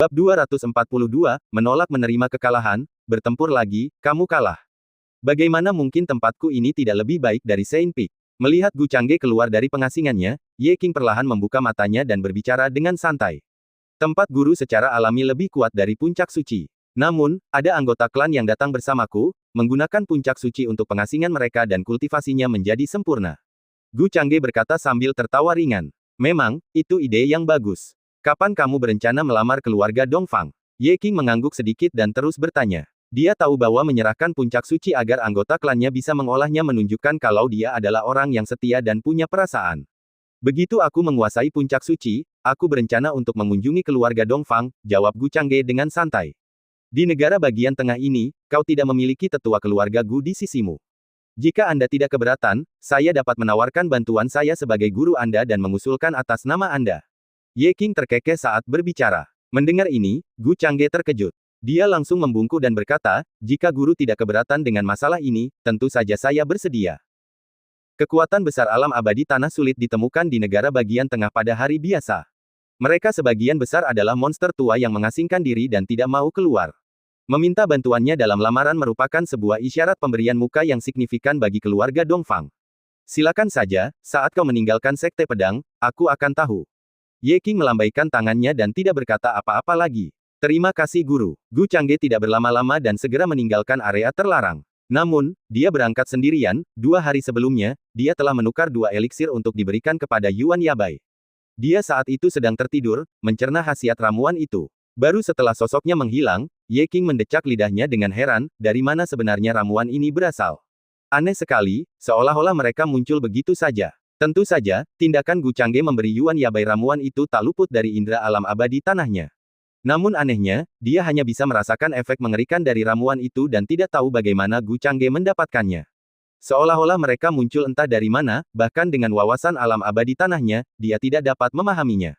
Bab 242, menolak menerima kekalahan, bertempur lagi, kamu kalah. Bagaimana mungkin tempatku ini tidak lebih baik dari Saint Peak? Melihat Gu Changge keluar dari pengasingannya, Ye Qing perlahan membuka matanya dan berbicara dengan santai. Tempat guru secara alami lebih kuat dari puncak suci. Namun, ada anggota klan yang datang bersamaku, menggunakan puncak suci untuk pengasingan mereka dan kultivasinya menjadi sempurna. Gu Changge berkata sambil tertawa ringan. Memang, itu ide yang bagus. Kapan kamu berencana melamar keluarga Dongfang? Ye Qing mengangguk sedikit dan terus bertanya. Dia tahu bahwa menyerahkan puncak suci agar anggota klannya bisa mengolahnya menunjukkan kalau dia adalah orang yang setia dan punya perasaan. Begitu aku menguasai puncak suci, aku berencana untuk mengunjungi keluarga Dongfang, jawab Gu Changge dengan santai. Di negara bagian tengah ini, kau tidak memiliki tetua keluarga Gu di sisimu. Jika Anda tidak keberatan, saya dapat menawarkan bantuan saya sebagai guru Anda dan mengusulkan atas nama Anda. Ye Qing terkekeh saat berbicara. Mendengar ini, Gu Changge terkejut. Dia langsung membungkuk dan berkata, jika guru tidak keberatan dengan masalah ini, tentu saja saya bersedia. Kekuatan besar alam abadi tanah sulit ditemukan di negara bagian tengah pada hari biasa. Mereka sebagian besar adalah monster tua yang mengasingkan diri dan tidak mau keluar. Meminta bantuannya dalam lamaran merupakan sebuah isyarat pemberian muka yang signifikan bagi keluarga Dongfang. Silakan saja, saat kau meninggalkan Sekte Pedang, aku akan tahu. Ye Qing melambaikan tangannya dan tidak berkata apa-apa lagi. Terima kasih guru. Gu Changge tidak berlama-lama dan segera meninggalkan area terlarang. Namun, dia berangkat sendirian, 2 hari sebelumnya, dia telah menukar 2 eliksir untuk diberikan kepada Yuan Yabai. Dia saat itu sedang tertidur, mencerna khasiat ramuan itu. Baru setelah sosoknya menghilang, Ye Qing mendecak lidahnya dengan heran, dari mana sebenarnya ramuan ini berasal. Aneh sekali, seolah-olah mereka muncul begitu saja. Tentu saja, tindakan Gu Changge memberi Yuan Yabai ramuan itu tak luput dari indera alam abadi tanahnya. Namun anehnya, dia hanya bisa merasakan efek mengerikan dari ramuan itu dan tidak tahu bagaimana Gu Changge mendapatkannya. Seolah-olah mereka muncul entah dari mana, bahkan dengan wawasan alam abadi tanahnya, dia tidak dapat memahaminya.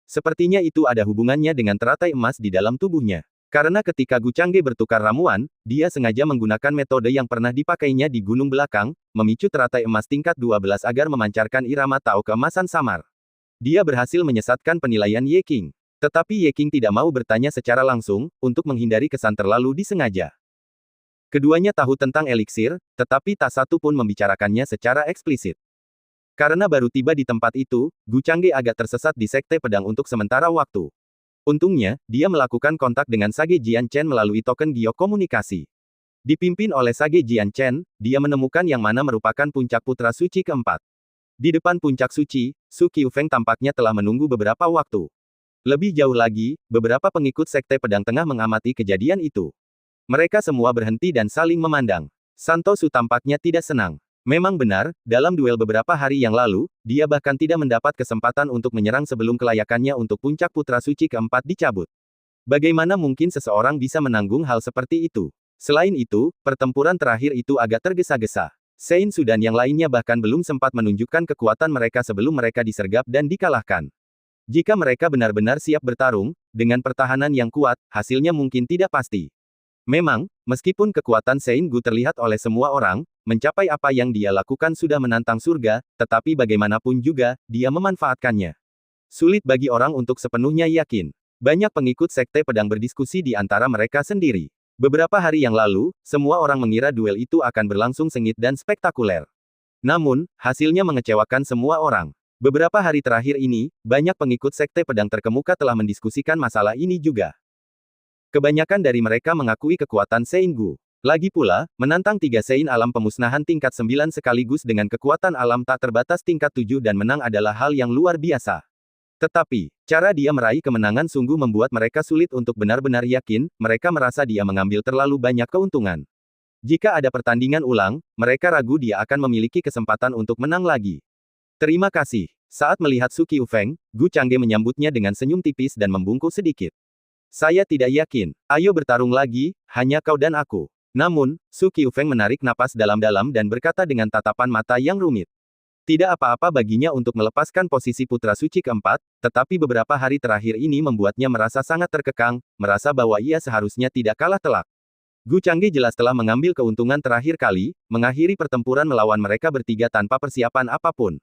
Sepertinya itu ada hubungannya dengan teratai emas di dalam tubuhnya. Karena ketika Gu Changge bertukar ramuan, dia sengaja menggunakan metode yang pernah dipakainya di gunung belakang, memicu teratai emas tingkat 12 agar memancarkan irama Tao keemasan samar. Dia berhasil menyesatkan penilaian Ye Qing. Tetapi Ye Qing tidak mau bertanya secara langsung, untuk menghindari kesan terlalu disengaja. Keduanya tahu tentang eliksir, tetapi tak satu pun membicarakannya secara eksplisit. Karena baru tiba di tempat itu, Gu Changge agak tersesat di Sekte Pedang untuk sementara waktu. Untungnya, dia melakukan kontak dengan Sage Jian Chen melalui token giok komunikasi. Dipimpin oleh Sage Jian Chen, dia menemukan yang mana merupakan puncak putra suci keempat. Di depan puncak suci, Su Qiufeng tampaknya telah menunggu beberapa waktu. Lebih jauh lagi, beberapa pengikut Sekte Pedang tengah mengamati kejadian itu. Mereka semua berhenti dan saling memandang. Santo Su tampaknya tidak senang. Memang benar, dalam duel beberapa hari yang lalu, dia bahkan tidak mendapat kesempatan untuk menyerang sebelum kelayakannya untuk puncak putra suci keempat dicabut. Bagaimana mungkin seseorang bisa menanggung hal seperti itu? Selain itu, pertempuran terakhir itu agak tergesa-gesa. Saint Su dan yang lainnya bahkan belum sempat menunjukkan kekuatan mereka sebelum mereka disergap dan dikalahkan. Jika mereka benar-benar siap bertarung, dengan pertahanan yang kuat, hasilnya mungkin tidak pasti. Memang, meskipun kekuatan Saint Gu terlihat oleh semua orang, mencapai apa yang dia lakukan sudah menantang surga, tetapi bagaimanapun juga, dia memanfaatkannya. Sulit bagi orang untuk sepenuhnya yakin. Banyak pengikut Sekte Pedang berdiskusi di antara mereka sendiri. Beberapa hari yang lalu, semua orang mengira duel itu akan berlangsung sengit dan spektakuler. Namun, hasilnya mengecewakan semua orang. Beberapa hari terakhir ini, banyak pengikut Sekte Pedang terkemuka telah mendiskusikan masalah ini juga. Kebanyakan dari mereka mengakui kekuatan Saint Gu. Lagi pula, menantang 3 Saint alam pemusnahan tingkat 9 sekaligus dengan kekuatan alam tak terbatas tingkat 7 dan menang adalah hal yang luar biasa. Tetapi, cara dia meraih kemenangan sungguh membuat mereka sulit untuk benar-benar yakin, mereka merasa dia mengambil terlalu banyak keuntungan. Jika ada pertandingan ulang, mereka ragu dia akan memiliki kesempatan untuk menang lagi. Terima kasih. Saat melihat Su Qiufeng, Gu Changge menyambutnya dengan senyum tipis dan membungkuk sedikit. Saya tidak yakin. Ayo bertarung lagi, hanya kau dan aku. Namun, Su Qiufeng menarik napas dalam-dalam dan berkata dengan tatapan mata yang rumit. Tidak apa-apa baginya untuk melepaskan posisi putra suci keempat, tetapi beberapa hari terakhir ini membuatnya merasa sangat terkekang, merasa bahwa ia seharusnya tidak kalah telak. Gu Changge jelas telah mengambil keuntungan terakhir kali, mengakhiri pertempuran melawan mereka bertiga tanpa persiapan apapun.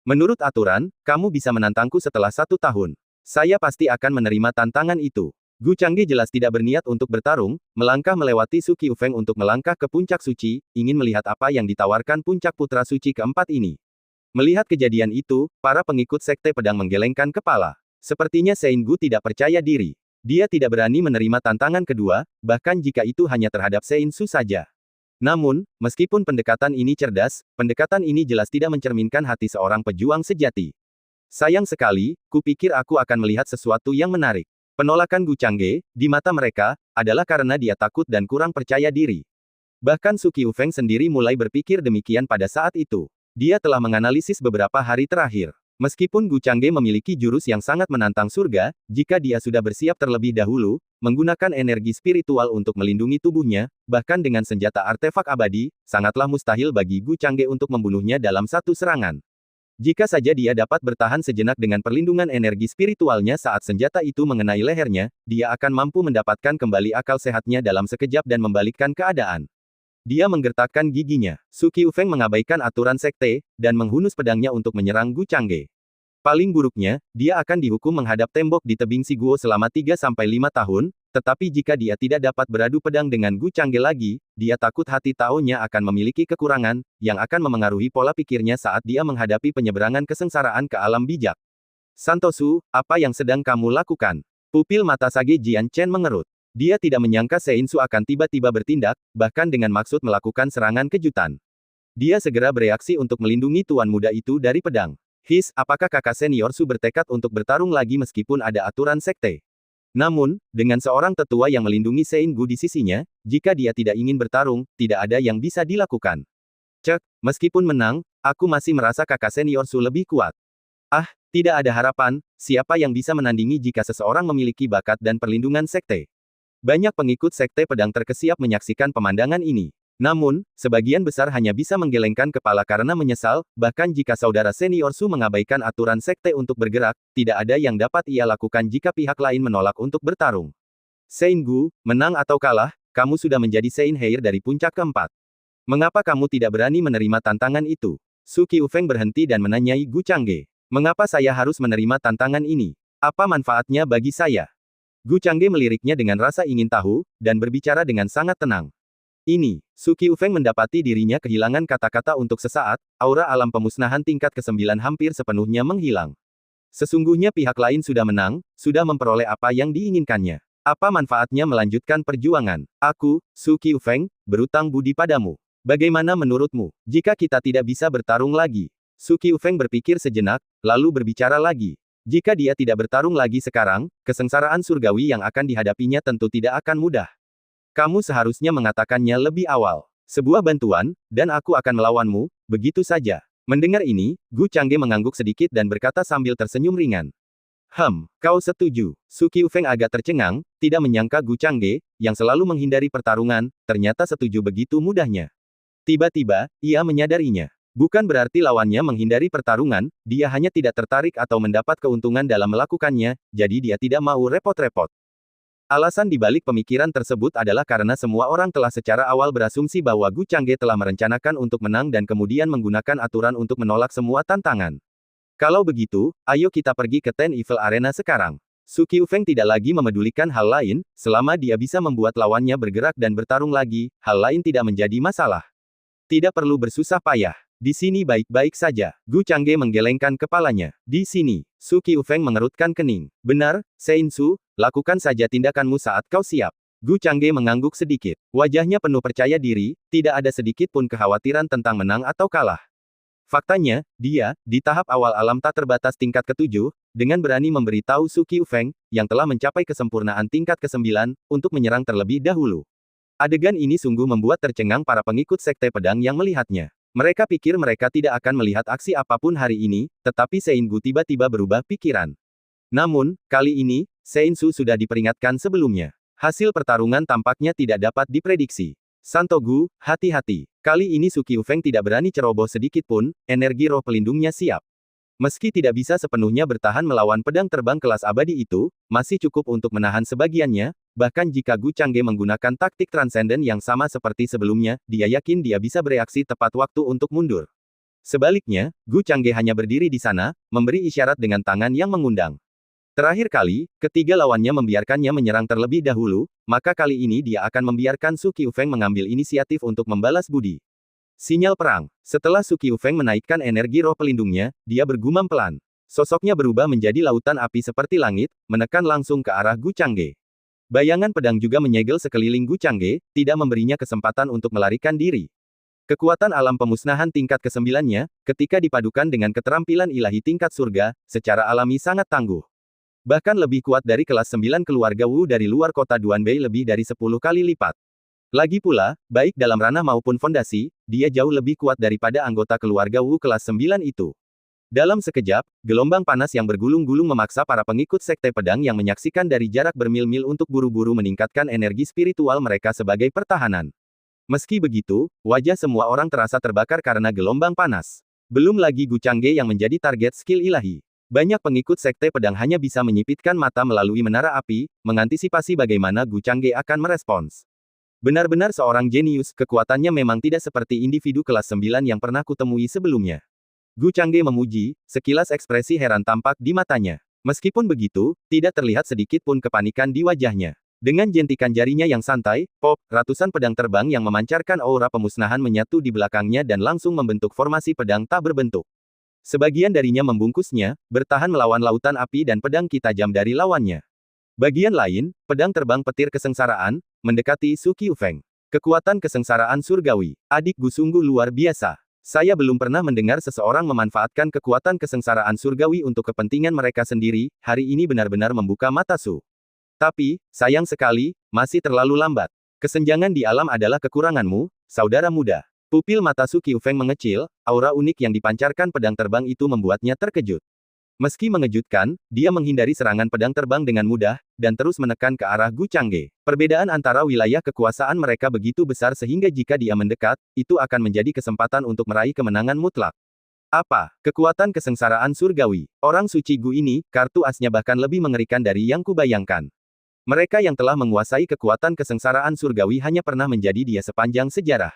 Menurut aturan, kamu bisa menantangku setelah 1 tahun. Saya pasti akan menerima tantangan itu. Gu Changge jelas tidak berniat untuk bertarung, melangkah melewati Su Qiufeng untuk melangkah ke puncak suci, ingin melihat apa yang ditawarkan puncak putra suci keempat ini. Melihat kejadian itu, para pengikut sekte pedang menggelengkan kepala. Sepertinya Sein Gu tidak percaya diri. Dia tidak berani menerima tantangan kedua, bahkan jika itu hanya terhadap Sein Su saja. Namun, meskipun pendekatan ini cerdas, pendekatan ini jelas tidak mencerminkan hati seorang pejuang sejati. Sayang sekali, kupikir aku akan melihat sesuatu yang menarik. Penolakan Gu Changge, di mata mereka, adalah karena dia takut dan kurang percaya diri. Bahkan Su Qiufeng sendiri mulai berpikir demikian pada saat itu. Dia telah menganalisis beberapa hari terakhir. Meskipun Gu Changge memiliki jurus yang sangat menantang surga, jika dia sudah bersiap terlebih dahulu, menggunakan energi spiritual untuk melindungi tubuhnya, bahkan dengan senjata artefak abadi, sangatlah mustahil bagi Gu Changge untuk membunuhnya dalam satu serangan. Jika saja dia dapat bertahan sejenak dengan perlindungan energi spiritualnya saat senjata itu mengenai lehernya, dia akan mampu mendapatkan kembali akal sehatnya dalam sekejap dan membalikkan keadaan. Dia menggertakkan giginya. Su Qiufeng mengabaikan aturan sekte, dan menghunus pedangnya untuk menyerang Gu Changge. Paling buruknya, dia akan dihukum menghadap tembok di tebing Siguo selama 3-5 tahun, tetapi jika dia tidak dapat beradu pedang dengan Gu Changge lagi, dia takut hati Tao-nya akan memiliki kekurangan, yang akan memengaruhi pola pikirnya saat dia menghadapi penyeberangan kesengsaraan ke alam bijak. Santosu, apa yang sedang kamu lakukan? Pupil mata Sage Jian Chen mengerut. Dia tidak menyangka Sein Su akan tiba-tiba bertindak, bahkan dengan maksud melakukan serangan kejutan. Dia segera bereaksi untuk melindungi tuan muda itu dari pedang. Apakah kakak senior Su bertekad untuk bertarung lagi meskipun ada aturan sekte? Namun, dengan seorang tetua yang melindungi Sein Gu di sisinya, jika dia tidak ingin bertarung, tidak ada yang bisa dilakukan. Meskipun menang, aku masih merasa kakak senior Su lebih kuat. Tidak ada harapan, siapa yang bisa menandingi jika seseorang memiliki bakat dan perlindungan sekte? Banyak pengikut sekte pedang terkesiap menyaksikan pemandangan ini. Namun, sebagian besar hanya bisa menggelengkan kepala karena menyesal, bahkan jika saudara senior Su mengabaikan aturan sekte untuk bergerak, tidak ada yang dapat ia lakukan jika pihak lain menolak untuk bertarung. Sein Gu, menang atau kalah, kamu sudah menjadi Sein Heir dari puncak keempat. Mengapa kamu tidak berani menerima tantangan itu? Su Qiufeng berhenti dan menanyai Gu Changge. Mengapa saya harus menerima tantangan ini? Apa manfaatnya bagi saya? Gu Changge meliriknya dengan rasa ingin tahu, dan berbicara dengan sangat tenang. Su Qiufeng mendapati dirinya kehilangan kata-kata untuk sesaat, aura alam pemusnahan tingkat ke-9 hampir sepenuhnya menghilang. Sesungguhnya pihak lain sudah menang, sudah memperoleh apa yang diinginkannya. Apa manfaatnya melanjutkan perjuangan? Aku, Su Qiufeng, berutang budi padamu. Bagaimana menurutmu, jika kita tidak bisa bertarung lagi? Su Qiufeng berpikir sejenak, lalu berbicara lagi. Jika dia tidak bertarung lagi sekarang, kesengsaraan surgawi yang akan dihadapinya tentu tidak akan mudah. Kamu seharusnya mengatakannya lebih awal. Sebuah bantuan, dan aku akan melawanmu, begitu saja. Mendengar ini, Gu Changge mengangguk sedikit dan berkata sambil tersenyum ringan. Kau setuju? Su Qiufeng agak tercengang, tidak menyangka Gu Changge, yang selalu menghindari pertarungan, ternyata setuju begitu mudahnya. Tiba-tiba, ia menyadarinya. Bukan berarti lawannya menghindari pertarungan, dia hanya tidak tertarik atau mendapat keuntungan dalam melakukannya, jadi dia tidak mau repot-repot. Alasan dibalik pemikiran tersebut adalah karena semua orang telah secara awal berasumsi bahwa Gu Changge telah merencanakan untuk menang dan kemudian menggunakan aturan untuk menolak semua tantangan. Kalau begitu, ayo kita pergi ke Ten Evil Arena sekarang. Su Qiufeng tidak lagi memedulikan hal lain, selama dia bisa membuat lawannya bergerak dan bertarung lagi, hal lain tidak menjadi masalah. Tidak perlu bersusah payah. Di sini baik-baik saja. Gu Changge menggelengkan kepalanya. Di sini, Su Qiufeng mengerutkan kening. Benar, Sein Su, lakukan saja tindakanmu saat kau siap. Gu Changge mengangguk sedikit. Wajahnya penuh percaya diri, tidak ada sedikit pun kekhawatiran tentang menang atau kalah. Faktanya, dia, di tahap awal alam tak terbatas tingkat ke-7, dengan berani memberitahu Su Qiufeng, yang telah mencapai kesempurnaan tingkat ke-9, untuk menyerang terlebih dahulu. Adegan ini sungguh membuat tercengang para pengikut sekte pedang yang melihatnya. Mereka pikir mereka tidak akan melihat aksi apapun hari ini, tetapi Sein Gu tiba-tiba berubah pikiran. Namun, kali ini, Sein Su sudah diperingatkan sebelumnya. Hasil pertarungan tampaknya tidak dapat diprediksi. Santo Gu, hati-hati. Kali ini Su Qiufeng tidak berani ceroboh sedikit pun, energi roh pelindungnya siap. Meski tidak bisa sepenuhnya bertahan melawan pedang terbang kelas abadi itu, masih cukup untuk menahan sebagiannya, bahkan jika Gu Changge menggunakan taktik transenden yang sama seperti sebelumnya, dia yakin dia bisa bereaksi tepat waktu untuk mundur. Sebaliknya, Gu Changge hanya berdiri di sana, memberi isyarat dengan tangan yang mengundang. Terakhir kali, ketiga lawannya membiarkannya menyerang terlebih dahulu, maka kali ini dia akan membiarkan Su Qiufeng mengambil inisiatif untuk membalas budi. Sinyal perang. Setelah Su Qiufeng menaikkan energi roh pelindungnya, dia bergumam pelan. Sosoknya berubah menjadi lautan api seperti langit, menekan langsung ke arah Gu Changge. Bayangan pedang juga menyegel sekeliling Gu Changge, tidak memberinya kesempatan untuk melarikan diri. Kekuatan alam pemusnahan tingkat ke-9-nya, ketika dipadukan dengan keterampilan ilahi tingkat surga, secara alami sangat tangguh. Bahkan lebih kuat dari kelas 9 keluarga Wu dari luar kota Duanbei lebih dari 10 kali lipat. Lagi pula, baik dalam ranah maupun fondasi, dia jauh lebih kuat daripada anggota keluarga Wu kelas 9 itu. Dalam sekejap, gelombang panas yang bergulung-gulung memaksa para pengikut Sekte Pedang yang menyaksikan dari jarak bermil-mil untuk buru-buru meningkatkan energi spiritual mereka sebagai pertahanan. Meski begitu, wajah semua orang terasa terbakar karena gelombang panas. Belum lagi Gu Changge yang menjadi target skill ilahi. Banyak pengikut Sekte Pedang hanya bisa menyipitkan mata melalui menara api, mengantisipasi bagaimana Gu Changge akan merespons. Benar-benar seorang jenius, kekuatannya memang tidak seperti individu kelas 9 yang pernah kutemui sebelumnya. Gu Changge memuji, sekilas ekspresi heran tampak di matanya. Meskipun begitu, tidak terlihat sedikit pun kepanikan di wajahnya. Dengan jentikan jarinya yang santai, pop, ratusan pedang terbang yang memancarkan aura pemusnahan menyatu di belakangnya dan langsung membentuk formasi pedang tak berbentuk. Sebagian darinya membungkusnya, bertahan melawan lautan api dan pedang ki tajam dari lawannya. Bagian lain, pedang terbang petir kesengsaraan, mendekati Su Qiufeng. Kekuatan kesengsaraan surgawi. Adik Gu sungguh luar biasa. Saya belum pernah mendengar seseorang memanfaatkan kekuatan kesengsaraan surgawi untuk kepentingan mereka sendiri, hari ini benar-benar membuka mata Su. Tapi, sayang sekali, masih terlalu lambat. Kesenjangan di alam adalah kekuranganmu, saudara muda. Pupil mata Su Qiufeng mengecil, aura unik yang dipancarkan pedang terbang itu membuatnya terkejut. Meski mengejutkan, dia menghindari serangan pedang terbang dengan mudah, dan terus menekan ke arah Gu Changge. Perbedaan antara wilayah kekuasaan mereka begitu besar sehingga jika dia mendekat, itu akan menjadi kesempatan untuk meraih kemenangan mutlak. Apa? Kekuatan kesengsaraan surgawi. Orang suci Gu ini, kartu asnya bahkan lebih mengerikan dari yang kubayangkan. Mereka yang telah menguasai kekuatan kesengsaraan surgawi hanya pernah menjadi dia sepanjang sejarah.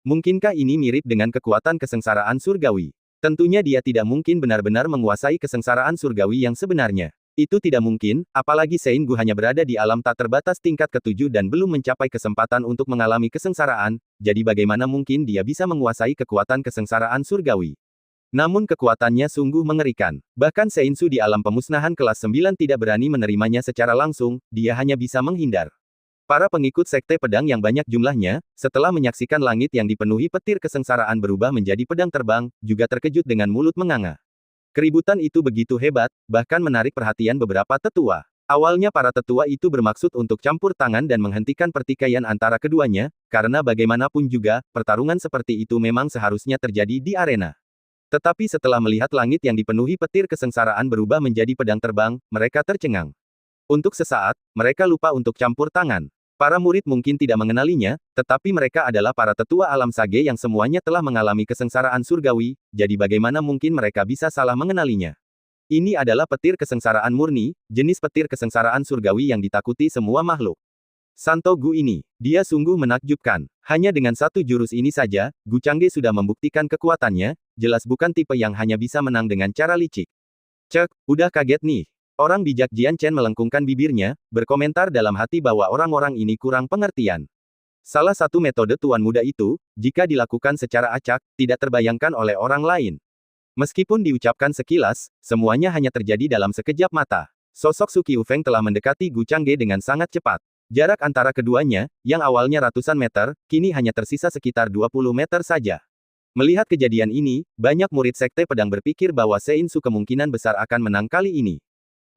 Mungkinkah ini mirip dengan kekuatan kesengsaraan surgawi? Tentunya dia tidak mungkin benar-benar menguasai kesengsaraan surgawi yang sebenarnya. Itu tidak mungkin, apalagi Sein Gu hanya berada di alam tak terbatas tingkat ke-7 dan belum mencapai kesempatan untuk mengalami kesengsaraan, jadi bagaimana mungkin dia bisa menguasai kekuatan kesengsaraan surgawi? Namun kekuatannya sungguh mengerikan. Bahkan Sein Su di alam pemusnahan kelas 9 tidak berani menerimanya secara langsung, dia hanya bisa menghindar. Para pengikut Sekte Pedang yang banyak jumlahnya, setelah menyaksikan langit yang dipenuhi petir kesengsaraan berubah menjadi pedang terbang, juga terkejut dengan mulut menganga. Keributan itu begitu hebat, bahkan menarik perhatian beberapa tetua. Awalnya para tetua itu bermaksud untuk campur tangan dan menghentikan pertikaian antara keduanya, karena bagaimanapun juga, pertarungan seperti itu memang seharusnya terjadi di arena. Tetapi setelah melihat langit yang dipenuhi petir kesengsaraan berubah menjadi pedang terbang, mereka tercengang. Untuk sesaat, mereka lupa untuk campur tangan. Para murid mungkin tidak mengenalinya, tetapi mereka adalah para tetua alam sage yang semuanya telah mengalami kesengsaraan surgawi, jadi bagaimana mungkin mereka bisa salah mengenalinya? Ini adalah petir kesengsaraan murni, jenis petir kesengsaraan surgawi yang ditakuti semua makhluk. Santo Gu ini, dia sungguh menakjubkan. Hanya dengan satu jurus ini saja, Gu Changge sudah membuktikan kekuatannya, jelas bukan tipe yang hanya bisa menang dengan cara licik. Cek, udah kaget nih. Orang bijak Jian Chen melengkungkan bibirnya, berkomentar dalam hati bahwa orang-orang ini kurang pengertian. Salah satu metode tuan muda itu, jika dilakukan secara acak, tidak terbayangkan oleh orang lain. Meskipun diucapkan sekilas, semuanya hanya terjadi dalam sekejap mata. Sosok Su Qiufeng telah mendekati Gu Changge dengan sangat cepat. Jarak antara keduanya, yang awalnya ratusan meter, kini hanya tersisa sekitar 20 meter saja. Melihat kejadian ini, banyak murid Sekte Pedang berpikir bahwa Sein Su kemungkinan besar akan menang kali ini.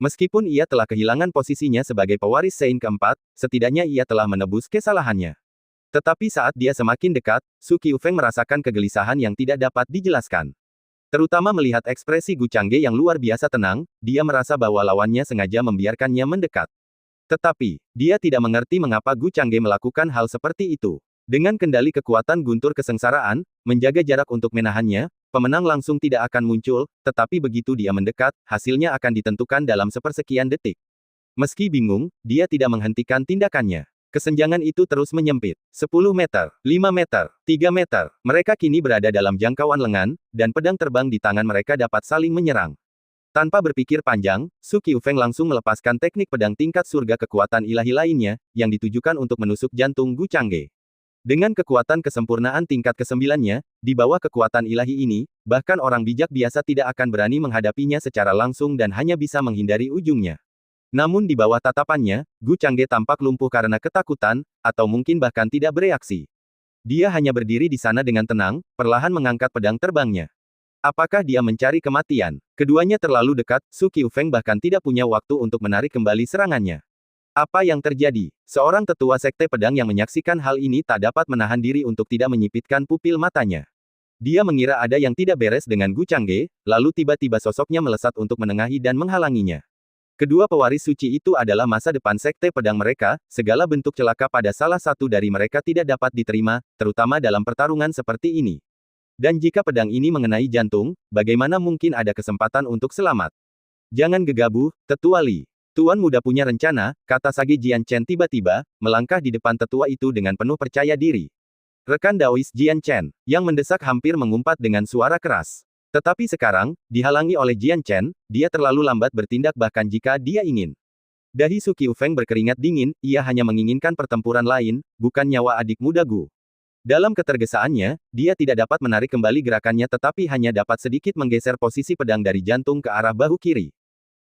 Meskipun ia telah kehilangan posisinya sebagai pewaris Sein keempat, setidaknya ia telah menebus kesalahannya. Tetapi saat dia semakin dekat, Su Qiufeng merasakan kegelisahan yang tidak dapat dijelaskan. Terutama melihat ekspresi Gu Changge yang luar biasa tenang, dia merasa bahwa lawannya sengaja membiarkannya mendekat. Tetapi, dia tidak mengerti mengapa Gu Changge melakukan hal seperti itu. Dengan kendali kekuatan guntur kesengsaraan, menjaga jarak untuk menahannya, pemenang langsung tidak akan muncul, tetapi begitu dia mendekat, hasilnya akan ditentukan dalam sepersekian detik. Meski bingung, dia tidak menghentikan tindakannya. Kesenjangan itu terus menyempit. 10 meter, 5 meter, 3 meter. Mereka kini berada dalam jangkauan lengan, dan pedang terbang di tangan mereka dapat saling menyerang. Tanpa berpikir panjang, Su Qiufeng langsung melepaskan teknik pedang tingkat surga kekuatan ilahi lainnya, yang ditujukan untuk menusuk jantung Gu Changge. Dengan kekuatan kesempurnaan tingkat kesembilannya, di bawah kekuatan ilahi ini, bahkan orang bijak biasa tidak akan berani menghadapinya secara langsung dan hanya bisa menghindari ujungnya. Namun di bawah tatapannya, Gu Changge tampak lumpuh karena ketakutan, atau mungkin bahkan tidak bereaksi. Dia hanya berdiri di sana dengan tenang, perlahan mengangkat pedang terbangnya. Apakah dia mencari kematian? Keduanya terlalu dekat, Su Qiufeng bahkan tidak punya waktu untuk menarik kembali serangannya. Apa yang terjadi? Seorang tetua sekte pedang yang menyaksikan hal ini tak dapat menahan diri untuk tidak menyipitkan pupil matanya. Dia mengira ada yang tidak beres dengan Gu Changge, lalu tiba-tiba sosoknya melesat untuk menengahi dan menghalanginya. Kedua pewaris suci itu adalah masa depan sekte pedang mereka, segala bentuk celaka pada salah satu dari mereka tidak dapat diterima, terutama dalam pertarungan seperti ini. Dan jika pedang ini mengenai jantung, bagaimana mungkin ada kesempatan untuk selamat? Jangan gegabah, Tetua Li. Tuan muda punya rencana, kata Sage Jian Chen tiba-tiba, melangkah di depan tetua itu dengan penuh percaya diri. Rekan Daois Jian Chen, yang mendesak hampir mengumpat dengan suara keras. Tetapi sekarang, dihalangi oleh Jian Chen, dia terlalu lambat bertindak bahkan jika dia ingin. Dahi Su Qiufeng berkeringat dingin, ia hanya menginginkan pertempuran lain, bukan nyawa adik muda Gu. Dalam ketergesaannya, dia tidak dapat menarik kembali gerakannya tetapi hanya dapat sedikit menggeser posisi pedang dari jantung ke arah bahu kiri.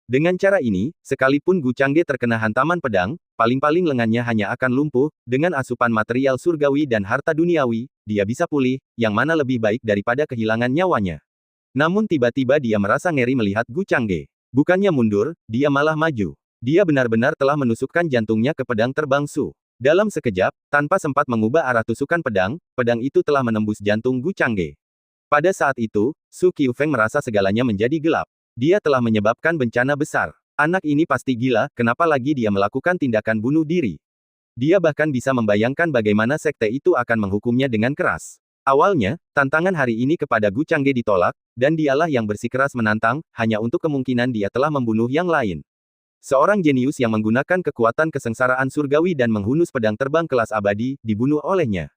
Dengan cara ini, sekalipun Gu Changge terkena hantaman pedang, paling-paling lengannya hanya akan lumpuh, dengan asupan material surgawi dan harta duniawi, dia bisa pulih, yang mana lebih baik daripada kehilangan nyawanya. Namun tiba-tiba dia merasa ngeri melihat Gu Changge. Bukannya mundur, dia malah maju. Dia benar-benar telah menusukkan jantungnya ke pedang terbang Su. Dalam sekejap, tanpa sempat mengubah arah tusukan pedang, pedang itu telah menembus jantung Gu Changge. Pada saat itu, Su Qiufeng merasa segalanya menjadi gelap. Dia telah menyebabkan bencana besar. Anak ini pasti gila, kenapa lagi dia melakukan tindakan bunuh diri? Dia bahkan bisa membayangkan bagaimana sekte itu akan menghukumnya dengan keras. Awalnya, tantangan hari ini kepada Gu Changge ditolak, dan dialah yang bersikeras menantang, hanya untuk kemungkinan dia telah membunuh yang lain. Seorang jenius yang menggunakan kekuatan kesengsaraan surgawi dan menghunus pedang terbang kelas abadi, dibunuh olehnya.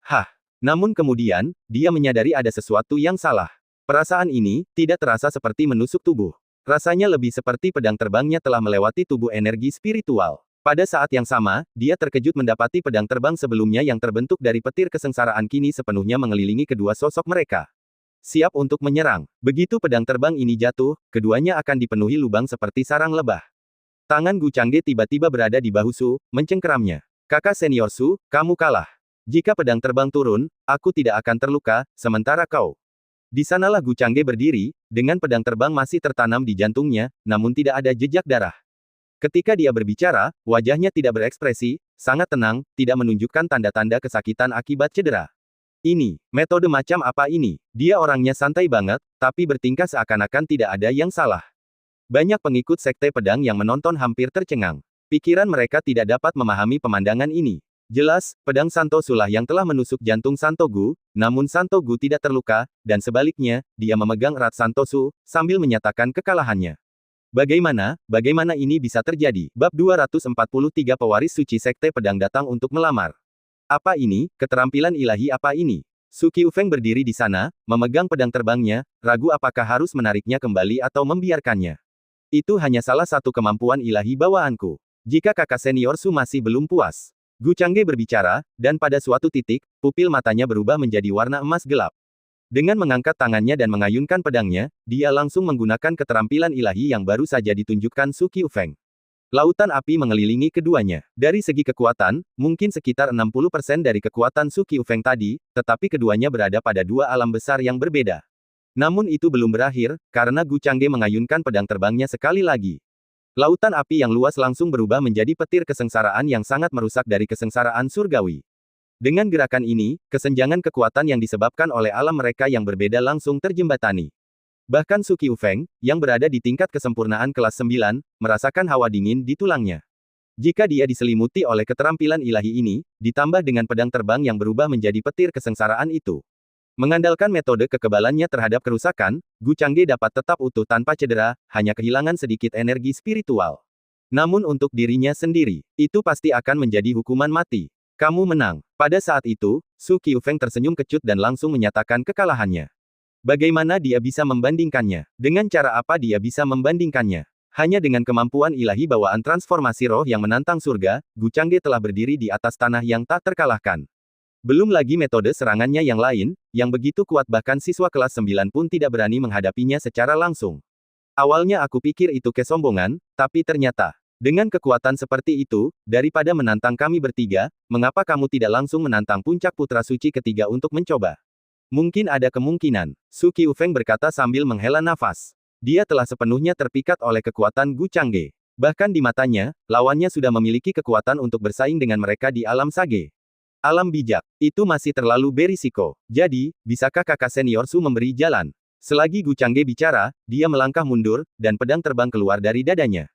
Hah! Namun kemudian, dia menyadari ada sesuatu yang salah. Perasaan ini, tidak terasa seperti menusuk tubuh. Rasanya lebih seperti pedang terbangnya telah melewati tubuh energi spiritual. Pada saat yang sama, dia terkejut mendapati pedang terbang sebelumnya yang terbentuk dari petir kesengsaraan kini sepenuhnya mengelilingi kedua sosok mereka. Siap untuk menyerang. Begitu pedang terbang ini jatuh, keduanya akan dipenuhi lubang seperti sarang lebah. Tangan Gu Changge tiba-tiba berada di bahu Su, mencengkeramnya. Kakak senior Su, kamu kalah. Jika pedang terbang turun, aku tidak akan terluka, sementara kau. Di sanalah Gu Changge berdiri, dengan pedang terbang masih tertanam di jantungnya, namun tidak ada jejak darah. Ketika dia berbicara, wajahnya tidak berekspresi, sangat tenang, tidak menunjukkan tanda-tanda kesakitan akibat cedera. Ini, metode macam apa ini? Dia orangnya santai banget, tapi bertingkah seakan-akan tidak ada yang salah. Banyak pengikut sekte pedang yang menonton hampir tercengang. Pikiran mereka tidak dapat memahami pemandangan ini. Jelas, pedang Santo Sulah yang telah menusuk jantung Santo Gu, namun Santo Gu tidak terluka, dan sebaliknya, dia memegang erat Santo Su, sambil menyatakan kekalahannya. Bagaimana ini bisa terjadi? Bab 243 Pewaris Suci Sekte Pedang datang untuk melamar. Apa ini? Keterampilan ilahi apa ini? Su Qiufeng berdiri di sana, memegang pedang terbangnya, ragu apakah harus menariknya kembali atau membiarkannya. Itu hanya salah satu kemampuan ilahi bawaanku. Jika kakak senior Su masih belum puas. Gu Changge berbicara, dan pada suatu titik, pupil matanya berubah menjadi warna emas gelap. Dengan mengangkat tangannya dan mengayunkan pedangnya, dia langsung menggunakan keterampilan ilahi yang baru saja ditunjukkan Su Qiufeng. Lautan api mengelilingi keduanya. Dari segi kekuatan, mungkin sekitar 60% dari kekuatan Su Qiufeng tadi, tetapi keduanya berada pada dua alam besar yang berbeda. Namun itu belum berakhir, karena Gu Changge mengayunkan pedang terbangnya sekali lagi. Lautan api yang luas langsung berubah menjadi petir kesengsaraan yang sangat merusak dari kesengsaraan surgawi. Dengan gerakan ini, kesenjangan kekuatan yang disebabkan oleh alam mereka yang berbeda langsung terjembatani. Bahkan Su Qiufeng, yang berada di tingkat kesempurnaan kelas 9, merasakan hawa dingin di tulangnya. Jika dia diselimuti oleh keterampilan ilahi ini, ditambah dengan pedang terbang yang berubah menjadi petir kesengsaraan itu. Mengandalkan metode kekebalannya terhadap kerusakan, Gu Changge dapat tetap utuh tanpa cedera, hanya kehilangan sedikit energi spiritual. Namun untuk dirinya sendiri, itu pasti akan menjadi hukuman mati. Kamu menang. Pada saat itu, Su Qiufeng tersenyum kecut dan langsung menyatakan kekalahannya. Bagaimana dia bisa membandingkannya? Dengan cara apa dia bisa membandingkannya? Hanya dengan kemampuan ilahi bawaan transformasi roh yang menantang surga, Gu Changge telah berdiri di atas tanah yang tak terkalahkan. Belum lagi metode serangannya yang lain, yang begitu kuat bahkan siswa kelas 9 pun tidak berani menghadapinya secara langsung. Awalnya aku pikir itu kesombongan, tapi ternyata, dengan kekuatan seperti itu, daripada menantang kami bertiga, mengapa kamu tidak langsung menantang puncak putra suci ketiga untuk mencoba? Mungkin ada kemungkinan, Su Qiufeng berkata sambil menghela nafas. Dia telah sepenuhnya terpikat oleh kekuatan Gu Changge. Bahkan di matanya, lawannya sudah memiliki kekuatan untuk bersaing dengan mereka di alam sage. Alam bijak, itu masih terlalu berisiko. Jadi, bisakah kakak senior Su memberi jalan? Selagi Gu Changge bicara, dia melangkah mundur, dan pedang terbang keluar dari dadanya.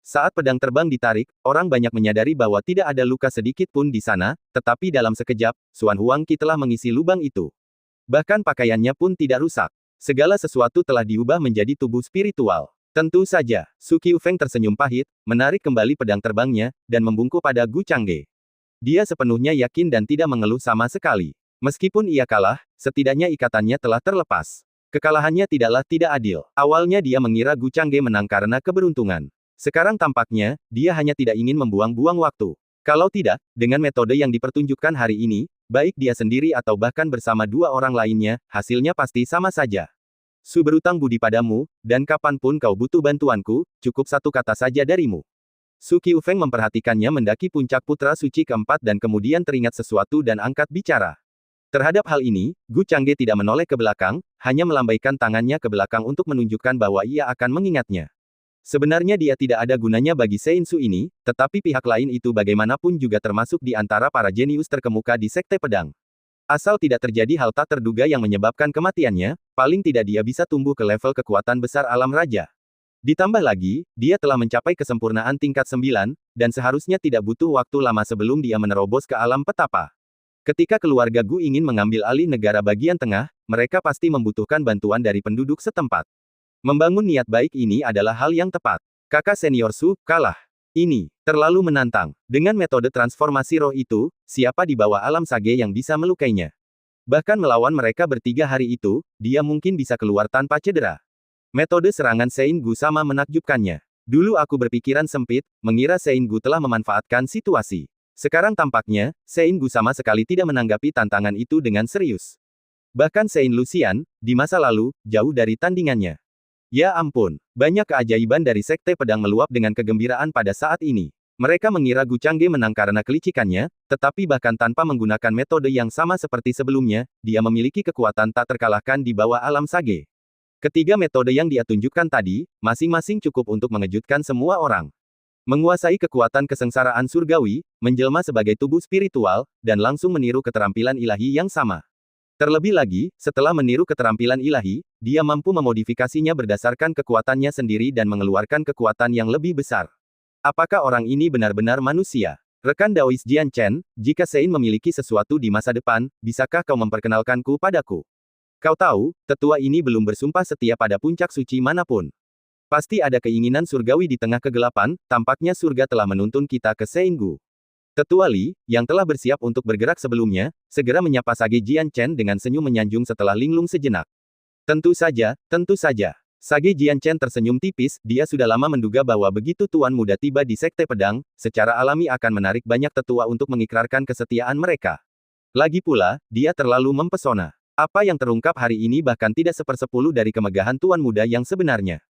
Saat pedang terbang ditarik, orang banyak menyadari bahwa tidak ada luka sedikit pun di sana, tetapi dalam sekejap, Xuan Huangqi telah mengisi lubang itu. Bahkan pakaiannya pun tidak rusak. Segala sesuatu telah diubah menjadi tubuh spiritual. Tentu saja, Su Qiufeng tersenyum pahit, menarik kembali pedang terbangnya, dan membungkuk pada Gu Changge. Dia sepenuhnya yakin dan tidak mengeluh sama sekali. Meskipun ia kalah, setidaknya ikatannya telah terlepas. Kekalahannya tidaklah tidak adil. Awalnya dia mengira Gu Changge menang karena keberuntungan. Sekarang tampaknya, dia hanya tidak ingin membuang-buang waktu. Kalau tidak, dengan metode yang dipertunjukkan hari ini, baik dia sendiri atau bahkan bersama dua orang lainnya, hasilnya pasti sama saja. Su berutang budi padamu, dan kapanpun kau butuh bantuanku, cukup satu kata saja darimu. Su Qiufeng memperhatikannya mendaki puncak putra suci keempat dan kemudian teringat sesuatu dan angkat bicara. Terhadap hal ini, Gu Changge tidak menoleh ke belakang, hanya melambaikan tangannya ke belakang untuk menunjukkan bahwa ia akan mengingatnya. Sebenarnya dia tidak ada gunanya bagi Sein Su ini, tetapi pihak lain itu bagaimanapun juga termasuk di antara para jenius terkemuka di Sekte Pedang. Asal tidak terjadi hal tak terduga yang menyebabkan kematiannya, paling tidak dia bisa tumbuh ke level kekuatan besar alam raja. Ditambah lagi, dia telah mencapai kesempurnaan tingkat 9, dan seharusnya tidak butuh waktu lama sebelum dia menerobos ke alam petapa. Ketika keluarga Gu ingin mengambil alih negara bagian tengah, mereka pasti membutuhkan bantuan dari penduduk setempat. Membangun niat baik ini adalah hal yang tepat. Kakak senior Su, kalah. Ini, terlalu menantang. Dengan metode transformasi roh itu, siapa di bawah alam sage yang bisa melukainya? Bahkan melawan mereka bertiga hari itu, dia mungkin bisa keluar tanpa cedera. Metode serangan Sein Gu sama menakjubkannya. Dulu aku berpikiran sempit, mengira Sein Gu telah memanfaatkan situasi. Sekarang tampaknya, Sein Gu sama sekali tidak menanggapi tantangan itu dengan serius. Bahkan Sein Lucian, di masa lalu, jauh dari tandingannya. Ya ampun, banyak keajaiban dari Sekte Pedang meluap dengan kegembiraan pada saat ini. Mereka mengira Gu Changge menang karena kelicikannya, tetapi bahkan tanpa menggunakan metode yang sama seperti sebelumnya, dia memiliki kekuatan tak terkalahkan di bawah alam sage. Ketiga metode yang dia tunjukkan tadi, masing-masing cukup untuk mengejutkan semua orang. Menguasai kekuatan kesengsaraan surgawi, menjelma sebagai tubuh spiritual, dan langsung meniru keterampilan ilahi yang sama. Terlebih lagi, setelah meniru keterampilan ilahi, dia mampu memodifikasinya berdasarkan kekuatannya sendiri dan mengeluarkan kekuatan yang lebih besar. Apakah orang ini benar-benar manusia? Rekan Daois Jian Chen, jika Sein memiliki sesuatu di masa depan, bisakah kau memperkenalkanku padaku? Kau tahu, tetua ini belum bersumpah setia pada puncak suci manapun. Pasti ada keinginan surgawi di tengah kegelapan, tampaknya surga telah menuntun kita ke Sein Gu. Tetua Li, yang telah bersiap untuk bergerak sebelumnya, segera menyapa Sage Jian Chen dengan senyum menyanjung setelah linglung sejenak. Tentu saja, tentu saja. Sage Jian Chen tersenyum tipis, dia sudah lama menduga bahwa begitu tuan muda tiba di Sekte Pedang, secara alami akan menarik banyak tetua untuk mengikrarkan kesetiaan mereka. Lagi pula, dia terlalu mempesona. Apa yang terungkap hari ini bahkan tidak sepersepuluh dari kemegahan tuan muda yang sebenarnya.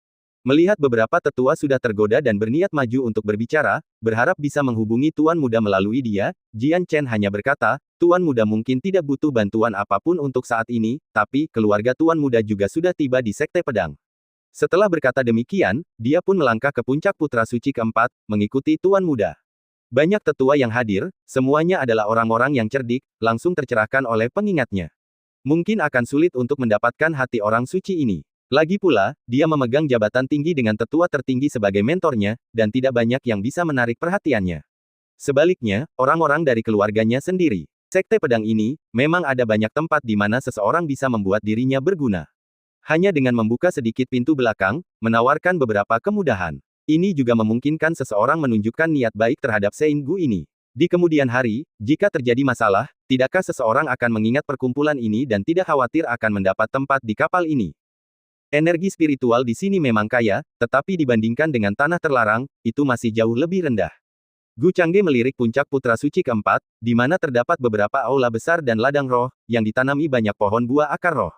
Melihat beberapa tetua sudah tergoda dan berniat maju untuk berbicara, berharap bisa menghubungi Tuan Muda melalui dia, Jian Chen hanya berkata, Tuan Muda mungkin tidak butuh bantuan apapun untuk saat ini, tapi, keluarga Tuan Muda juga sudah tiba di Sekte Pedang. Setelah berkata demikian, dia pun melangkah ke puncak putra suci keempat, mengikuti Tuan Muda. Banyak tetua yang hadir, semuanya adalah orang-orang yang cerdik, langsung tercerahkan oleh pengingatnya. Mungkin akan sulit untuk mendapatkan hati orang suci ini. Lagi pula, dia memegang jabatan tinggi dengan tetua tertinggi sebagai mentornya, dan tidak banyak yang bisa menarik perhatiannya. Sebaliknya, orang-orang dari keluarganya sendiri. Sekte Pedang ini, memang ada banyak tempat di mana seseorang bisa membuat dirinya berguna. Hanya dengan membuka sedikit pintu belakang, menawarkan beberapa kemudahan. Ini juga memungkinkan seseorang menunjukkan niat baik terhadap Sein Gu ini. Di kemudian hari, jika terjadi masalah, tidakkah seseorang akan mengingat perkumpulan ini dan tidak khawatir akan mendapat tempat di kapal ini? Energi spiritual di sini memang kaya, tetapi dibandingkan dengan tanah terlarang, itu masih jauh lebih rendah. Gu Changge melirik puncak Putra Suci keempat, di mana terdapat beberapa aula besar dan ladang roh, yang ditanami banyak pohon buah akar roh.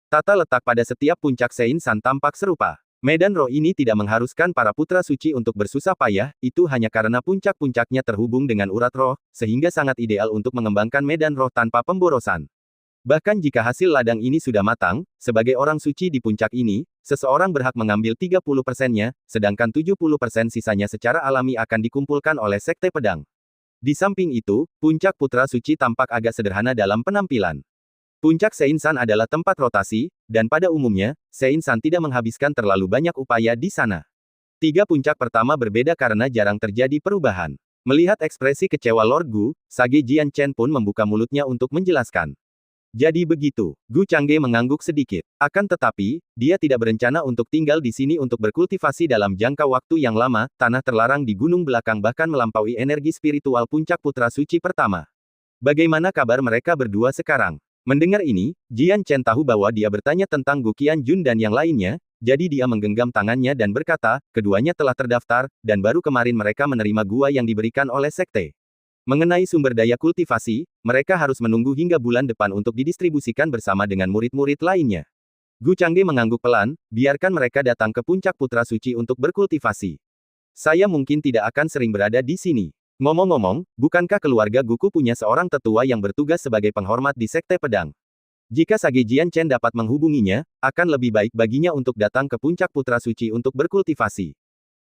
Tata letak pada setiap puncak Sein San tampak serupa. Medan roh ini tidak mengharuskan para Putra Suci untuk bersusah payah, itu hanya karena puncak-puncaknya terhubung dengan urat roh, sehingga sangat ideal untuk mengembangkan medan roh tanpa pemborosan. Bahkan jika hasil ladang ini sudah matang, sebagai orang suci di puncak ini, seseorang berhak mengambil 30%-nya, sedangkan 70% sisanya secara alami akan dikumpulkan oleh Sekte Pedang. Di samping itu, puncak Putra Suci tampak agak sederhana dalam penampilan. Puncak Sein San adalah tempat rotasi, dan pada umumnya, Sein San tidak menghabiskan terlalu banyak upaya di sana. Tiga puncak pertama berbeda karena jarang terjadi perubahan. Melihat ekspresi kecewa Lord Gu, Sage Jian Chen pun membuka mulutnya untuk menjelaskan. Jadi begitu, Gu Changge mengangguk sedikit. Akan tetapi, dia tidak berencana untuk tinggal di sini untuk berkultivasi dalam jangka waktu yang lama, tanah terlarang di gunung belakang bahkan melampaui energi spiritual puncak Putra Suci pertama. Bagaimana kabar mereka berdua sekarang? Mendengar ini, Jian Chen tahu bahwa dia bertanya tentang Gu Qianjun dan yang lainnya, jadi dia menggenggam tangannya dan berkata, keduanya telah terdaftar, dan baru kemarin mereka menerima gua yang diberikan oleh sekte. Mengenai sumber daya kultivasi, mereka harus menunggu hingga bulan depan untuk didistribusikan bersama dengan murid-murid lainnya. Gu Changge mengangguk pelan, biarkan mereka datang ke puncak Putra Suci untuk berkultivasi. Saya mungkin tidak akan sering berada di sini. Ngomong-ngomong, bukankah keluarga Guku punya seorang tetua yang bertugas sebagai penghormat di Sekte Pedang? Jika Sage Jian Chen dapat menghubunginya, akan lebih baik baginya untuk datang ke puncak Putra Suci untuk berkultivasi.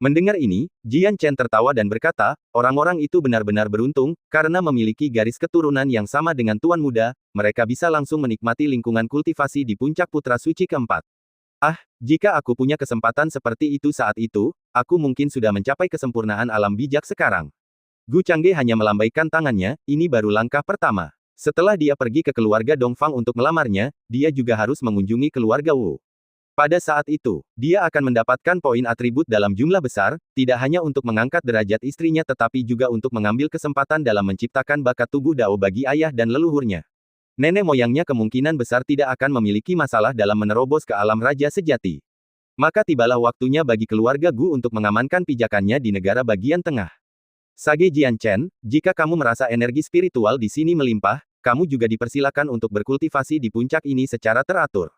Mendengar ini, Jian Chen tertawa dan berkata, orang-orang itu benar-benar beruntung, karena memiliki garis keturunan yang sama dengan Tuan Muda, mereka bisa langsung menikmati lingkungan kultivasi di puncak Putra Suci keempat. Ah, jika aku punya kesempatan seperti itu saat itu, aku mungkin sudah mencapai kesempurnaan alam bijak sekarang. Gu Changge hanya melambaikan tangannya, ini baru langkah pertama. Setelah dia pergi ke keluarga Dongfang untuk melamarnya, dia juga harus mengunjungi keluarga Wu. Pada saat itu, dia akan mendapatkan poin atribut dalam jumlah besar, tidak hanya untuk mengangkat derajat istrinya tetapi juga untuk mengambil kesempatan dalam menciptakan bakat tubuh Dao bagi ayah dan leluhurnya. Nenek moyangnya kemungkinan besar tidak akan memiliki masalah dalam menerobos ke alam raja sejati. Maka tibalah waktunya bagi keluarga Gu untuk mengamankan pijakannya di negara bagian tengah. Sage Jian Chen, jika kamu merasa energi spiritual di sini melimpah, kamu juga dipersilakan untuk berkultivasi di puncak ini secara teratur.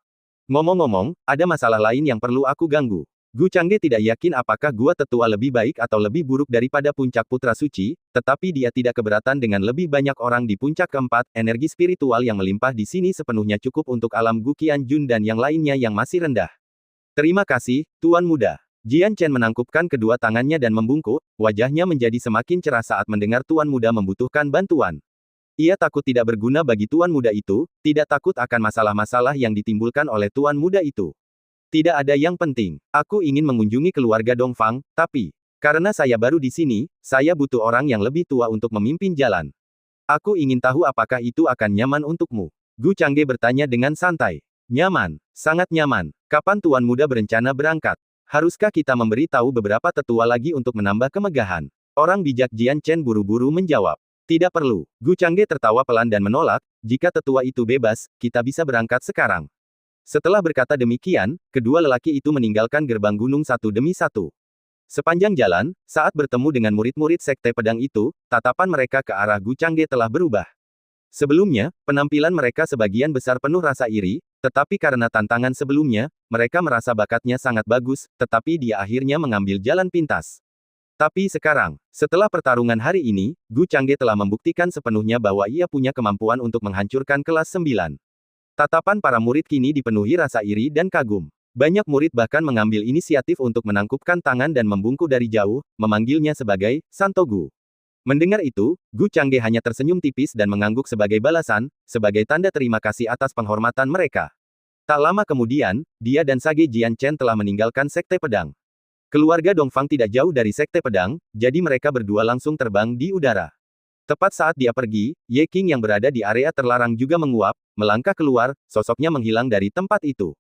Ngomong-ngomong, ada masalah lain yang perlu aku ganggu. Gu Changge tidak yakin apakah gua tetua lebih baik atau lebih buruk daripada puncak Putra Suci, tetapi dia tidak keberatan dengan lebih banyak orang di puncak keempat, energi spiritual yang melimpah di sini sepenuhnya cukup untuk alam Gu Qianjun dan yang lainnya yang masih rendah. Terima kasih, Tuan Muda. Jian Chen menangkupkan kedua tangannya dan membungkuk, wajahnya menjadi semakin cerah saat mendengar Tuan Muda membutuhkan bantuan. Ia takut tidak berguna bagi Tuan Muda itu, tidak takut akan masalah-masalah yang ditimbulkan oleh Tuan Muda itu. Tidak ada yang penting. Aku ingin mengunjungi keluarga Dongfang, tapi, karena saya baru di sini, saya butuh orang yang lebih tua untuk memimpin jalan. Aku ingin tahu apakah itu akan nyaman untukmu. Gu Changge bertanya dengan santai. Nyaman, sangat nyaman. Kapan Tuan Muda berencana berangkat? Haruskah kita memberi tahu beberapa tetua lagi untuk menambah kemegahan? Orang bijak Jian Chen buru-buru menjawab. Tidak perlu. Gu Changge tertawa pelan dan menolak, jika tetua itu bebas, kita bisa berangkat sekarang. Setelah berkata demikian, kedua lelaki itu meninggalkan gerbang gunung satu demi satu. Sepanjang jalan, saat bertemu dengan murid-murid Sekte Pedang itu, tatapan mereka ke arah Gu Changge telah berubah. Sebelumnya, penampilan mereka sebagian besar penuh rasa iri, tetapi karena tantangan sebelumnya, mereka merasa bakatnya sangat bagus, tetapi dia akhirnya mengambil jalan pintas. Tapi sekarang, setelah pertarungan hari ini, Gu Changge telah membuktikan sepenuhnya bahwa ia punya kemampuan untuk menghancurkan kelas 9. Tatapan para murid kini dipenuhi rasa iri dan kagum. Banyak murid bahkan mengambil inisiatif untuk menangkupkan tangan dan membungkuk dari jauh, memanggilnya sebagai Santo Gu. Mendengar itu, Gu Changge hanya tersenyum tipis dan mengangguk sebagai balasan, sebagai tanda terima kasih atas penghormatan mereka. Tak lama kemudian, dia dan Sage Jian Chen telah meninggalkan Sekte Pedang. Keluarga Dongfang tidak jauh dari Sekte Pedang, jadi mereka berdua langsung terbang di udara. Tepat saat dia pergi, Ye Qing yang berada di area terlarang juga menguap, melangkah keluar, sosoknya menghilang dari tempat itu.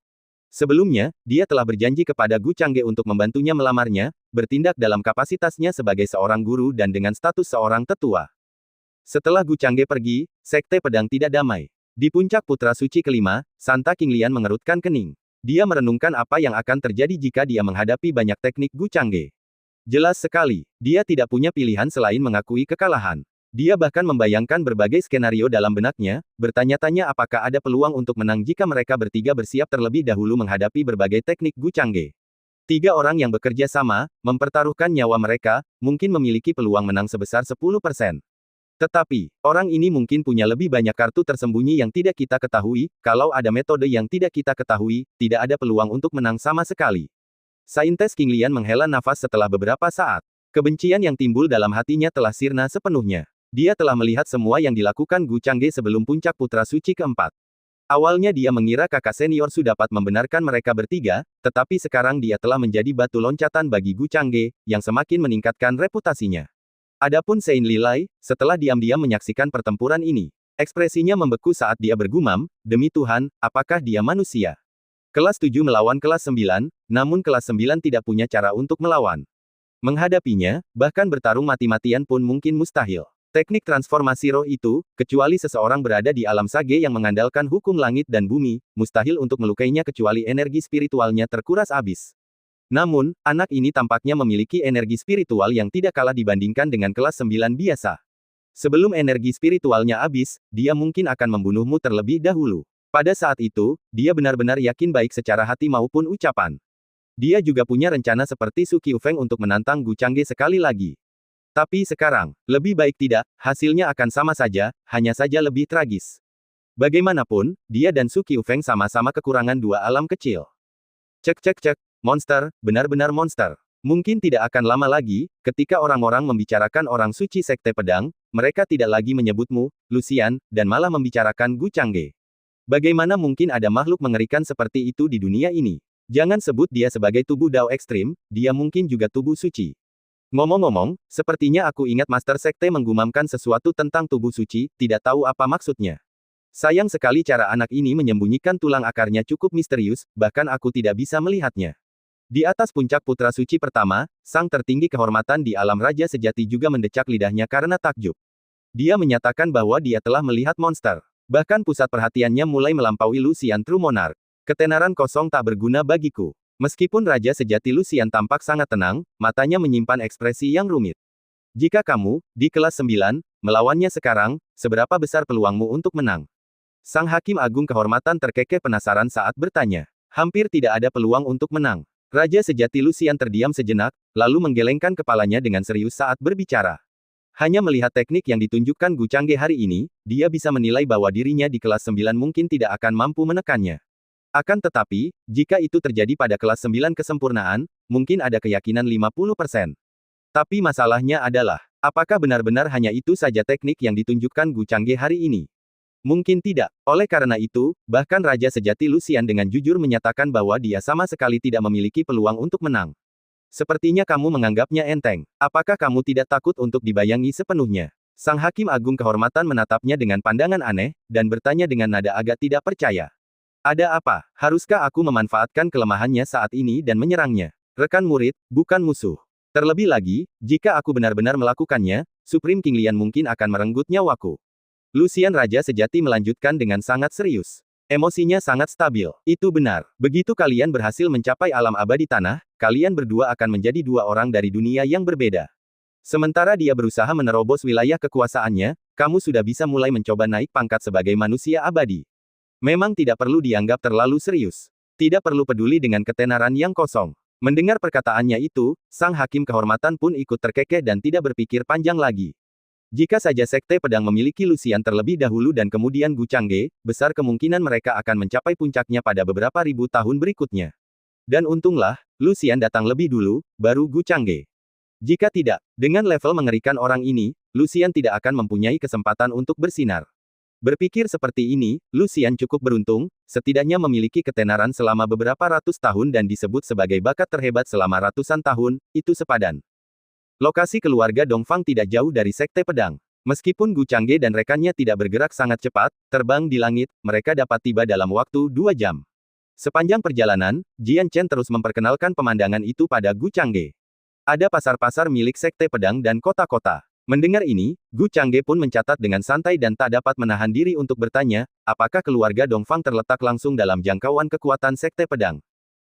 Sebelumnya, dia telah berjanji kepada Gu Changge untuk membantunya melamarnya, bertindak dalam kapasitasnya sebagai seorang guru dan dengan status seorang tetua. Setelah Gu Changge pergi, Sekte Pedang tidak damai. Di puncak Putra Suci kelima, Santa Qinglian mengerutkan kening. Dia merenungkan apa yang akan terjadi jika dia menghadapi banyak teknik Gu Changge. Jelas sekali, dia tidak punya pilihan selain mengakui kekalahan. Dia bahkan membayangkan berbagai skenario dalam benaknya, bertanya-tanya apakah ada peluang untuk menang jika mereka bertiga bersiap terlebih dahulu menghadapi berbagai teknik Gu Changge. 3 orang yang bekerja sama, mempertaruhkan nyawa mereka, mungkin memiliki peluang menang sebesar 10%. Tetapi, orang ini mungkin punya lebih banyak kartu tersembunyi yang tidak kita ketahui, kalau ada metode yang tidak kita ketahui, tidak ada peluang untuk menang sama sekali. Saintes Qinglian menghela nafas setelah beberapa saat. Kebencian yang timbul dalam hatinya telah sirna sepenuhnya. Dia telah melihat semua yang dilakukan Gu Changge sebelum puncak Putra Suci keempat. Awalnya dia mengira kakak senior Su dapat membenarkan mereka bertiga, tetapi sekarang dia telah menjadi batu loncatan bagi Gu Changge, yang semakin meningkatkan reputasinya. Adapun Sein Lilai, setelah diam-diam menyaksikan pertempuran ini, ekspresinya membeku saat dia bergumam, demi Tuhan, apakah dia manusia? Kelas 7 melawan kelas 9, namun kelas 9 tidak punya cara untuk melawan. Menghadapinya, bahkan bertarung mati-matian pun mungkin mustahil. Teknik transformasi roh itu, kecuali seseorang berada di alam sage yang mengandalkan hukum langit dan bumi, mustahil untuk melukainya kecuali energi spiritualnya terkuras habis. Namun, anak ini tampaknya memiliki energi spiritual yang tidak kalah dibandingkan dengan kelas 9 biasa. Sebelum energi spiritualnya habis, dia mungkin akan membunuhmu terlebih dahulu. Pada saat itu, dia benar-benar yakin baik secara hati maupun ucapan. Dia juga punya rencana seperti Su Qiufeng untuk menantang Gu Changge sekali lagi. Tapi sekarang, lebih baik tidak, hasilnya akan sama saja, hanya saja lebih tragis. Bagaimanapun, dia dan Su Qiufeng sama-sama kekurangan 2 alam kecil. Cek cek cek. Monster, benar-benar monster. Mungkin tidak akan lama lagi, ketika orang-orang membicarakan orang suci Sekte Pedang, mereka tidak lagi menyebutmu, Lucian, dan malah membicarakan Gu Changge. Bagaimana mungkin ada makhluk mengerikan seperti itu di dunia ini? Jangan sebut dia sebagai tubuh Dao ekstrim, dia mungkin juga tubuh suci. Ngomong-ngomong, sepertinya aku ingat Master Sekte menggumamkan sesuatu tentang tubuh suci, tidak tahu apa maksudnya. Sayang sekali cara anak ini menyembunyikan tulang akarnya cukup misterius, bahkan aku tidak bisa melihatnya. Di atas puncak Putra Suci pertama, sang tertinggi kehormatan di alam raja sejati juga mendecak lidahnya karena takjub. Dia menyatakan bahwa dia telah melihat monster. Bahkan pusat perhatiannya mulai melampaui Lucian True Monarch. Ketenaran kosong tak berguna bagiku. Meskipun raja sejati Lucian tampak sangat tenang, matanya menyimpan ekspresi yang rumit. Jika kamu, di kelas 9, melawannya sekarang, seberapa besar peluangmu untuk menang? Sang Hakim Agung Kehormatan terkekeh penasaran saat bertanya. Hampir tidak ada peluang untuk menang. Raja sejati Lucian terdiam sejenak, lalu menggelengkan kepalanya dengan serius saat berbicara. Hanya melihat teknik yang ditunjukkan Gu Changge hari ini, dia bisa menilai bahwa dirinya di kelas 9 mungkin tidak akan mampu menekannya. Akan tetapi, jika itu terjadi pada kelas 9 kesempurnaan, mungkin ada keyakinan 50%. Tapi masalahnya adalah, apakah benar-benar hanya itu saja teknik yang ditunjukkan Gu Changge hari ini? Mungkin tidak. Oleh karena itu, bahkan Raja Sejati Lucian dengan jujur menyatakan bahwa dia sama sekali tidak memiliki peluang untuk menang. Sepertinya kamu menganggapnya enteng. Apakah kamu tidak takut untuk dibayangi sepenuhnya? Sang Hakim Agung Kehormatan menatapnya dengan pandangan aneh, dan bertanya dengan nada agak tidak percaya. Ada apa? Haruskah aku memanfaatkan kelemahannya saat ini dan menyerangnya? Rekan murid, bukan musuh. Terlebih lagi, jika aku benar-benar melakukannya, Supreme Qinglian mungkin akan merenggut nyawaku. Lucian Raja Sejati melanjutkan dengan sangat serius. Emosinya sangat stabil. Itu benar. Begitu kalian berhasil mencapai alam abadi tanah, kalian berdua akan menjadi 2 orang dari dunia yang berbeda. Sementara dia berusaha menerobos wilayah kekuasaannya, kamu sudah bisa mulai mencoba naik pangkat sebagai manusia abadi. Memang tidak perlu dianggap terlalu serius. Tidak perlu peduli dengan ketenaran yang kosong. Mendengar perkataannya itu, Sang Hakim Kehormatan pun ikut terkekeh dan tidak berpikir panjang lagi. Jika saja Sekte Pedang memiliki Lucian terlebih dahulu dan kemudian Gu Changge, besar kemungkinan mereka akan mencapai puncaknya pada beberapa ribu tahun berikutnya. Dan untunglah, Lucian datang lebih dulu, baru Gu Changge. Jika tidak, dengan level mengerikan orang ini, Lucian tidak akan mempunyai kesempatan untuk bersinar. Berpikir seperti ini, Lucian cukup beruntung, setidaknya memiliki ketenaran selama beberapa ratus tahun dan disebut sebagai bakat terhebat selama ratusan tahun, itu sepadan. Lokasi keluarga Dongfang tidak jauh dari Sekte Pedang. Meskipun Gu Changge dan rekannya tidak bergerak sangat cepat, terbang di langit, mereka dapat tiba dalam waktu 2 jam. Sepanjang perjalanan, Jian Chen terus memperkenalkan pemandangan itu pada Gu Changge. Ada pasar-pasar milik Sekte Pedang dan kota-kota. Mendengar ini, Gu Changge pun mencatat dengan santai dan tak dapat menahan diri untuk bertanya, apakah keluarga Dongfang terletak langsung dalam jangkauan kekuatan Sekte Pedang?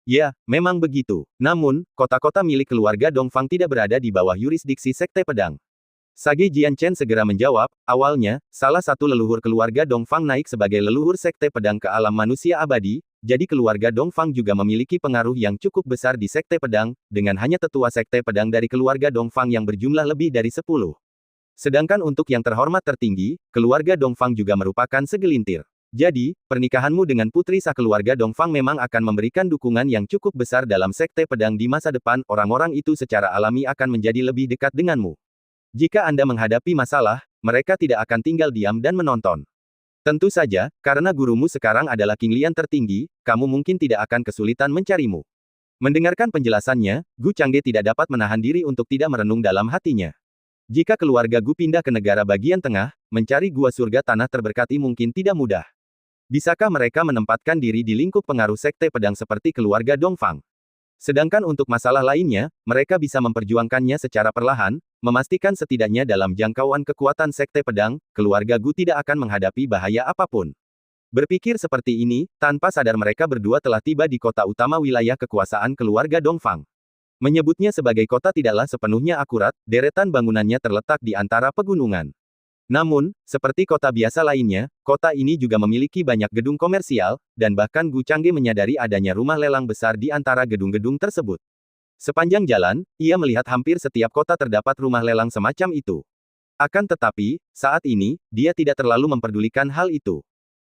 Ya, memang begitu. Namun, kota-kota milik keluarga Dongfang tidak berada di bawah yurisdiksi Sekte Pedang. Sage Jianchen segera menjawab, awalnya, salah satu leluhur keluarga Dongfang naik sebagai leluhur Sekte Pedang ke alam manusia abadi, jadi keluarga Dongfang juga memiliki pengaruh yang cukup besar di Sekte Pedang, dengan hanya tetua Sekte Pedang dari keluarga Dongfang yang berjumlah lebih dari 10. Sedangkan untuk yang terhormat tertinggi, keluarga Dongfang juga merupakan segelintir. Jadi, pernikahanmu dengan putri sah keluarga Dongfang memang akan memberikan dukungan yang cukup besar dalam Sekte Pedang di masa depan, orang-orang itu secara alami akan menjadi lebih dekat denganmu. Jika Anda menghadapi masalah, mereka tidak akan tinggal diam dan menonton. Tentu saja, karena gurumu sekarang adalah King Lian tertinggi, kamu mungkin tidak akan kesulitan mencarimu. Mendengarkan penjelasannya, Gu Changge tidak dapat menahan diri untuk tidak merenung dalam hatinya. Jika keluarga Gu pindah ke negara bagian tengah, mencari gua surga tanah terberkati mungkin tidak mudah. Bisakah mereka menempatkan diri di lingkup pengaruh Sekte Pedang seperti keluarga Dongfang? Sedangkan untuk masalah lainnya, mereka bisa memperjuangkannya secara perlahan, memastikan setidaknya dalam jangkauan kekuatan Sekte Pedang, keluarga Gu tidak akan menghadapi bahaya apapun. Berpikir seperti ini, tanpa sadar mereka berdua telah tiba di kota utama wilayah kekuasaan keluarga Dongfang. Menyebutnya sebagai kota tidaklah sepenuhnya akurat, deretan bangunannya terletak di antara pegunungan. Namun, seperti kota biasa lainnya, kota ini juga memiliki banyak gedung komersial, dan bahkan Gu Changge menyadari adanya rumah lelang besar di antara gedung-gedung tersebut. Sepanjang jalan, ia melihat hampir setiap kota terdapat rumah lelang semacam itu. Akan tetapi, saat ini, dia tidak terlalu memperdulikan hal itu.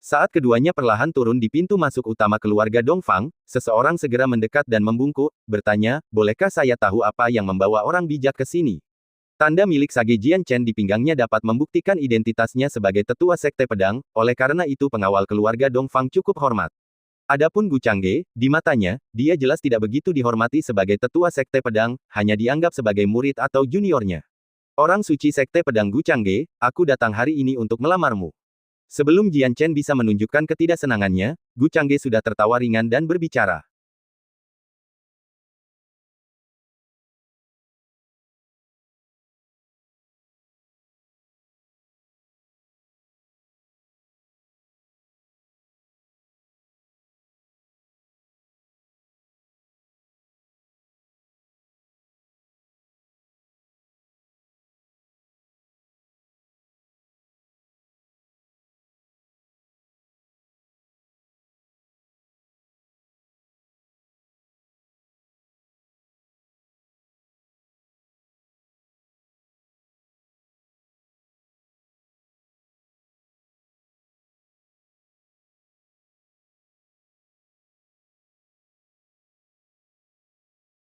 Saat keduanya perlahan turun di pintu masuk utama keluarga Dongfang, seseorang segera mendekat dan membungkuk, bertanya, bolehkah saya tahu apa yang membawa orang bijak ke sini? Tanda milik Sage Jianchen di pinggangnya dapat membuktikan identitasnya sebagai tetua Sekte Pedang, oleh karena itu pengawal keluarga Dongfang cukup hormat. Adapun Gu Changge, di matanya, dia jelas tidak begitu dihormati sebagai tetua Sekte Pedang, hanya dianggap sebagai murid atau juniornya. Orang suci Sekte Pedang Gu Changge, aku datang hari ini untuk melamarmu. Sebelum Jianchen bisa menunjukkan ketidaksenangannya, Gu Changge sudah tertawa ringan dan berbicara.